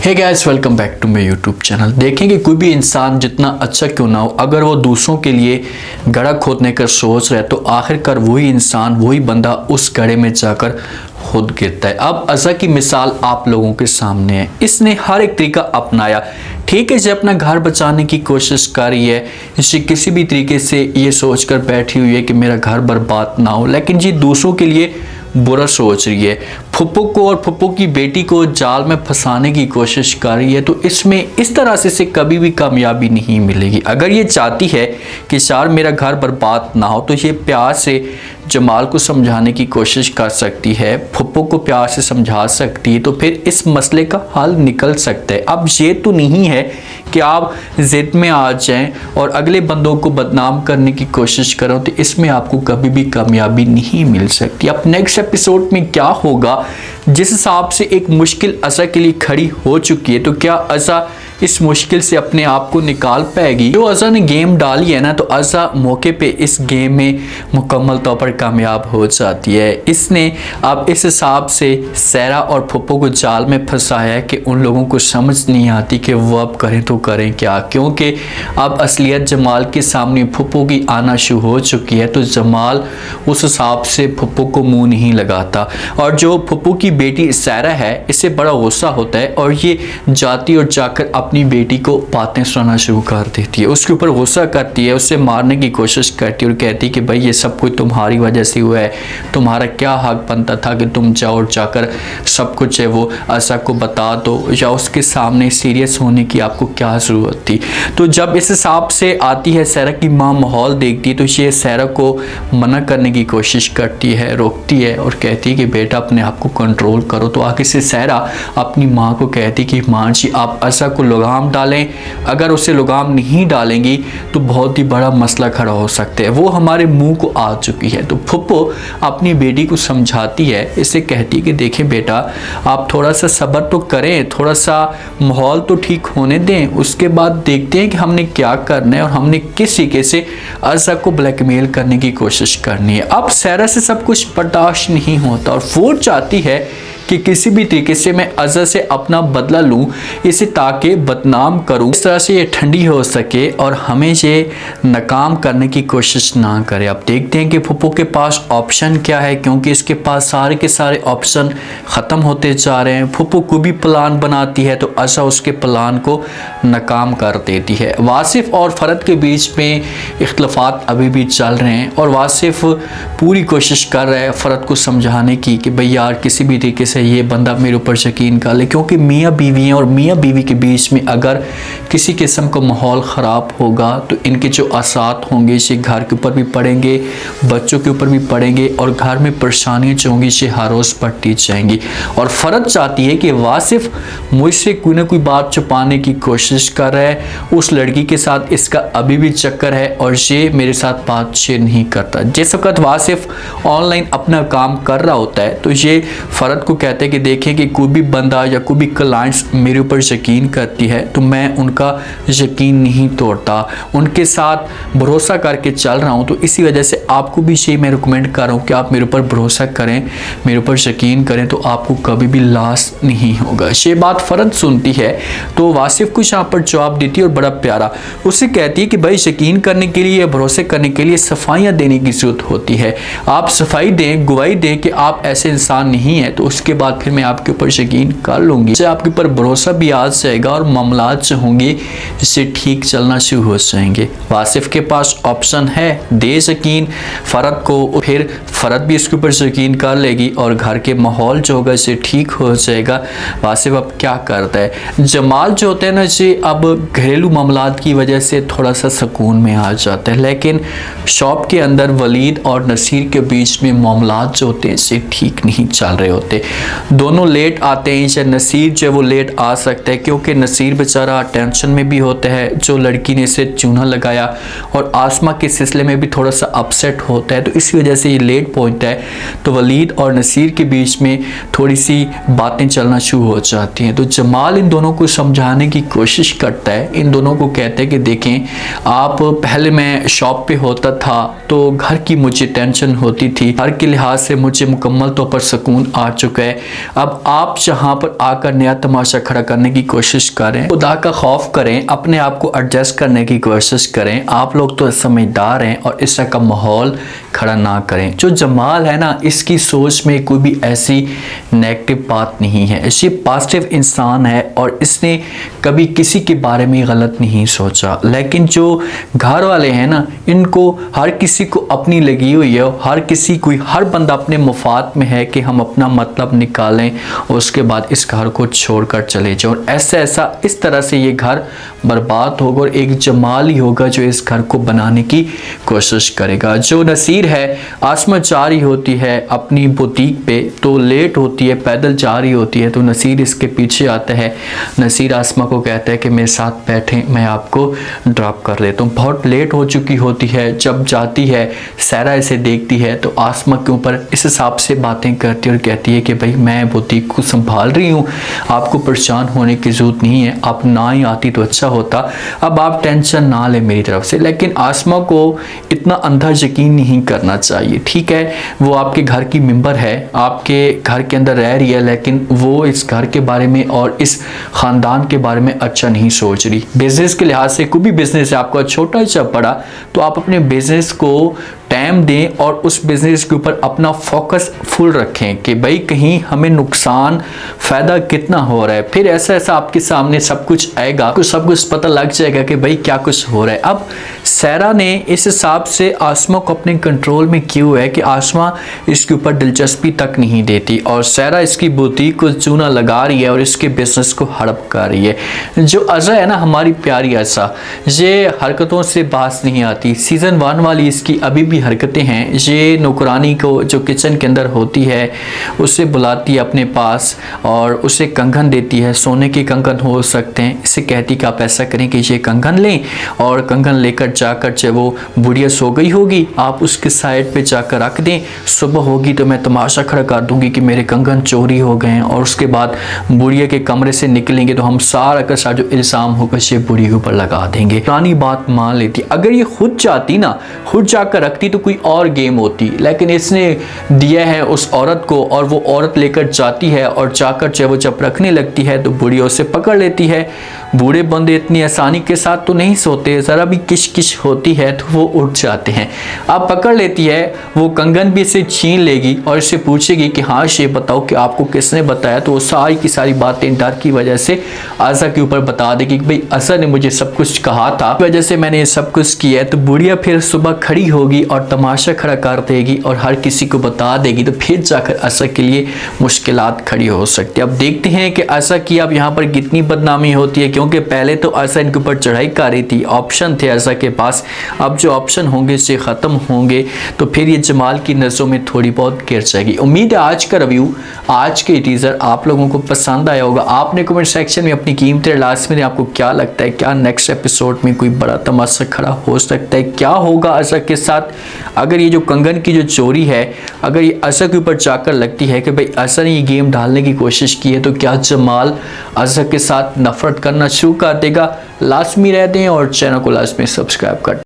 Hey guys, welcome back to my YouTube channel. देखेंगे कोई भी इंसान जितना अच्छा क्यों ना हो, अगर वो दूसरों के लिए गड्ढा खोदने का सोच रहा है तो आखिरकार वही इंसान, वही बंदा उस गड्ढे में जाकर खुद गिरता है। अब अज़ा की मिसाल आप लोगों के सामने है। इसने हर एक तरीका अपनाया। ठीक है, जो अपना घर बचाने की कोशिश कर रही है, इसे किसी भी तरीके से ये सोच कर बैठी हुई है कि मेरा घर बर्बाद ना हो, लेकिन जी दूसरों के लिए बुरा सोच रही है। फुप्पो को और फुप्पो की बेटी को जाल में फंसाने की कोशिश कर रही है। तो इसमें इस तरह से इसे कभी भी कामयाबी नहीं मिलेगी। अगर ये चाहती है कि यार मेरा घर बर्बाद ना हो, तो ये प्यार से जमाल को समझाने की कोशिश कर सकती है, फुप्पो को प्यार से समझा सकती है, तो फिर इस मसले का हल निकल सकता है। अब ये तो नहीं है कि आप जिद में आ जाएं और अगले बंदों को बदनाम करने की कोशिश करो, तो इसमें आपको कभी भी कामयाबी नहीं मिल सकती। अब नेक्स्ट एपिसोड में क्या होगा, जिस हिसाब से एक मुश्किल अज़ा के लिए खड़ी हो चुकी है, तो क्या अज़ा इस मुश्किल से अपने आप को निकाल पाएगी? जो अज़ा ने गेम डाली है ना, तो अज़ा मौके पे इस गेम में मुकम्मल तौर पर कामयाब हो जाती है। इसने अब इस हिसाब से सहरा और फुप्पो को जाल में फंसाया है कि उन लोगों को समझ नहीं आती कि वो अब करें तो करें क्या, क्योंकि अब असलियत जमाल के सामने फुप्पो की आना शुरू हो चुकी है। तो जमाल उस हिसाब से फुप्पो को मुँह नहीं लगाता, और जो फुप्पो की बेटी सहरा है, इससे बड़ा गुस्सा होता है और ये जाती और जाकर अपनी बेटी को बातें सुनाना शुरू कर देती है, उसके ऊपर गुस्सा करती है, उससे मारने की कोशिश करती है और कहती है कि भाई ये सब कुछ तुम्हारी वजह से हुआ है, तुम्हारा क्या हक बनता था कि तुम जाओ और जाकर सब कुछ है वो अज़ा को बता दो, या उसके सामने सीरियस होने की आपको क्या ज़रूरत थी। तो जब इस हिसाब से आती है, सहरा की माँ माहौल देखती है, तो ये सहरा को मना करने की कोशिश करती है, रोकती है और कहती है कि बेटा अपने आप को कंट्रोल करो। तो आगे से सहरा अपनी माँ को कहती कि माँ जी आप अज़ा को लगाम डालें, अगर उसे लगाम नहीं डालेंगी तो बहुत ही बड़ा मसला खड़ा हो सकता है, वो हमारे मुंह को आ चुकी है। तो फुप्पो अपनी बेटी को समझाती है, इसे कहती है कि देखें बेटा, आप थोड़ा सा सब्र तो करें, थोड़ा सा माहौल तो ठीक होने दें, उसके बाद देखते हैं कि हमने क्या करना है और हमने किस तरीके से अज़ा को ब्लैकमेल करने की कोशिश करनी है। अब सहरा से सब कुछ बर्दाश्त नहीं होता और वो चाहती है कि किसी भी तरीके से मैं अज़ा से अपना बदला लूँ, इसे ताकि बदनाम करूँ, इस तरह से ये ठंडी हो सके और हमें ये नाकाम करने की कोशिश ना करे। अब देखते हैं कि फुप्पो के पास ऑप्शन क्या है, क्योंकि इसके पास सारे के सारे ऑप्शन ख़त्म होते जा रहे हैं। फुप्पो को भी प्लान बनाती है तो अज़ा उसके प्लान को नाकाम कर देती है। वासिफ और फ़रद के बीच में इख्तलाफात अभी भी चल रहे हैं और वासिफ पूरी कोशिश कर रहा है फ़रद को समझाने की कि भाई यार किसी भी तरीके से ये बंदा मेरे ऊपर यकीन कर ले, क्योंकि मियाँ बीवी हैं और मियाँ बीवी के बीच में अगर किसी किस्म का माहौल ख़राब होगा तो इनके जो असरात होंगे इसे घर के ऊपर भी पड़ेंगे, बच्चों के ऊपर भी पड़ेंगे और घर में परेशानियाँ जो होंगी इसे हर रोज़ बढ़ती जाएंगी। और फ़रद चाहती है कि वासिफ मुझसे कोई ना कोई बात छुपाने की कोशिश कर रहा है, उस लड़की के साथ इसका अभी भी चक्कर है और ये मेरे साथ बात शेयर नहीं करता। जिस वक्त वासिफ ऑनलाइन अपना काम कर रहा होता है तो ये फ़रद को कहते हैं कि देखें कि कोई भी बंदा या कोई भी क्लाइंट्स मेरे ऊपर यकीन करती है तो मैं उनका यकीन नहीं तोड़ता, उनके साथ भरोसा करके चल रहा हूं। तो इसी वजह से आपको भी ये मैं रिकमेंड कर रहा हूं कि आप मेरे ऊपर भरोसा करें, मेरे ऊपर यकीन करें, तो आपको कभी भी लॉस नहीं होगा। ये बात फ़रद सुनती है तो वासिफ को यहाँ पर जवाब देती है और बड़ा प्यारा उससे कहती है कि भाई यकीन करने के लिए, भरोसे करने के लिए सफाइयाँ देने की ज़रूरत होती है। आप सफाई दें, गवाही दें कि आप ऐसे इंसान नहीं हैं, तो उसके बाद फिर मैं आपके ऊपर यकीन कर लूँगी, इससे आपके ऊपर भरोसा भी आ जाएगा और मामलात जो होंगे जिससे ठीक चलना शुरू हो जाएंगे। वासिफ के पास ऑप्शन है, दे यकीन फ़रद को, फिर फ़रद भी इसके ऊपर यकीन कर लेगी और घर के माहौल जो होगा इससे ठीक हो जाएगा। वासिफ अब क्या करता है, जमाल जो होते हैं ना जी, अब घरेलू मामलात की वजह से थोड़ा सा सुकून में आ जाता है, लेकिन शॉप के अंदर वलीद और नसीर के बीच में मामलात जो होते हैं इससे ठीक नहीं चल रहे होते। दोनों लेट आते हैं, या नसीर जो है वो लेट आ सकता है क्योंकि नसीर बेचारा टेंशन में भी होता है, जो लड़की ने इसे चूना लगाया, और आसमा के सिलसिले में भी थोड़ा सा अपसेट होता है, तो इसी वजह से ये लेट पहुंचता है। तो वलीद और नसीर के बीच में थोड़ी सी बातें चलना शुरू हो जाती हैं। तो जमाल इन दोनों को समझाने की कोशिश करता है, इन दोनों को कहते हैं कि देखें आप, पहले मैं शॉप पे होता था तो घर की मुझे टेंशन होती थी, घर के लिहाज से मुझे मुकम्मल तौर पर सुकून आ चुका है, अब आप जहां पर आकर नया तमाशा खड़ा करने की कोशिश करें, खुदा का खौफ करें, अपने आप को एडजस्ट करने की कोशिश करें। आप लोग तो समझदार हैं और इस तरह का माहौल खड़ा ना करें। जो जमाल है ना, इसकी सोच में कोई भी ऐसी नेगेटिव बात नहीं है। ये पॉजिटिव इंसान है और इसने कभी किसी के बारे में गलत नहीं सोचा। लेकिन जो घर वाले हैं ना, इनको हर किसी को अपनी लगी हुई है, हर बंदा अपने मुफाद में है कि हम अपना मतलब निकालें और उसके बाद इस घर को छोड़कर चले जाओ। और ऐसा इस तरह से ये घर बर्बाद होगा और एक जमाल ही होगा जो इस घर को बनाने की कोशिश करेगा। जो नसीर है, आसमा जा रही होती है अपनी बुटीक पे तो लेट होती है, पैदल जा रही होती है तो नसीर इसके पीछे आता है। नसीर आसमा को कहता है कि मेरे साथ बैठें, मैं आपको ड्रॉप कर देता हूँ। बहुत लेट हो चुकी होती है। जब जाती है, सारा इसे देखती है तो आसमा के ऊपर इस हिसाब से बातें करती है और कहती है कि भाई मैं बुटीक को संभाल रही हूँ, आपको परेशान होने की जरूरत नहीं है, आप ना ही आती तो अच्छा होता, अब आप टेंशन ना ले मेरी तरफ से। लेकिन आसमा को इतना अंधा यकीन नहीं करना चाहिए, ठीक है। वो आपके घर की मेंबर है, आपके घर के अंदर रह रही है, लेकिन वो इस घर के बारे में और इस ख़ानदान के बारे में अच्छा नहीं सोच रही। बिजनेस के लिहाज से कोई भी बिजनेस है, आपका छोटा या बड़ा, तो आप अपने बिजनेस को टाइम दें और उस बिजनेस के ऊपर अपना फोकस फुल रखें कि भाई कहीं हमें नुकसान फ़ायदा कितना हो रहा है। फिर ऐसा आपके सामने सब कुछ आएगा, सब कुछ पता लग जाएगा कि भाई क्या कुछ हो रहा है। अब सारा ने इस हिसाब से आसमा को अपने कंट्रोल में क्यों है कि आसमा इसके ऊपर दिलचस्पी तक नहीं देती और सारा इसकी बुटीक को चूना लगा रही है और इसके बिजनेस को हड़प कर रही है। जो अज़ा है ना, हमारी प्यारी अज़ा, ये हरकतों से बाज नहीं आती। सीज़न 1 वाली इसकी अभी भी हरकतें हैं। ये नौकरानी को जो किचन के अंदर होती है उसे बुलाती है अपने पास और उसे कंगन देती है, सोने के कंगन हो सकते हैं। इसे कहती कि आप ऐसा करें कि ये कंगन लें और कंगन लेकर जाकर चाहे वो बुढ़िया सो गई होगी आप उसके साइड पे जाकर रख दें, सुबह होगी तो मैं तमाशा खड़ा कर दूंगी कि मेरे कंगन चोरी हो गए हैं। और उसके बाद बुढ़िया के कमरे से निकलेंगे तो हम सारा का सारा जो इल्ज़ाम होगा ये बुढ़ी के ऊपर लगा देंगे। पुरानी बात मान लेती। अगर ये खुद जाती ना, खुद जाकर रखती तो कोई और गेम होती, लेकिन इसने दिया है उस औरत को और वो औरत लेकर जाती है और जाकर चाहे वो जब रखने लगती है तो बुढ़िया उसे पकड़ लेती है। बूढ़े बंदे इतनी आसानी के साथ तो नहीं सोते, ज़रा भी किश किश होती है तो वो उठ जाते हैं। अब पकड़ लेती है, वो कंगन भी इसे छीन लेगी और इससे पूछेगी कि हाँ ये बताओ कि आपको किसने बताया, तो वो सारी की सारी बातें डर की वजह से अज़ा के ऊपर बता देगी कि भाई अज़ा ने मुझे सब कुछ कहा था, वजह से मैंने ये सब कुछ किया है। तो बुढ़िया फिर सुबह खड़ी होगी और तमाशा खड़ा कर देगी और हर किसी को बता देगी, तो फिर जाकर अज़ा के लिए मुश्किलात खड़ी हो सकती है। अब देखते हैं कि अज़ा की अब यहाँ पर कितनी बदनामी होती है, क्योंकि पहले तो अज़ा इनके ऊपर चढ़ाई कर रही थी, ऑप्शन थे अज़ा के पास। अब जो ऑप्शन होंगे से ख़त्म होंगे तो फिर ये जमाल की नज़रों में थोड़ी बहुत गिर जाएगी। उम्मीद है आज का रिव्यू, आज के टीज़र आप लोगों को पसंद आया होगा। आपने कमेंट सेक्शन में अपनी कीमती लास्ट में आपको क्या लगता है, क्या नेक्स्ट एपिसोड में कोई बड़ा तमाशा खड़ा हो सकता है, क्या होगा अज़ा के साथ। अगर ये जो कंगन की जो चोरी है अगर ये अज़ा के ऊपर जाकर लगती है कि भाई अज़ा ने ये गेम डालने की कोशिश की है, तो क्या जमाल अज़ा के साथ नफरत करना शुरू कर देगा। लाजमी रहते हैं और चैनल को लाजमी सब्सक्राइब कर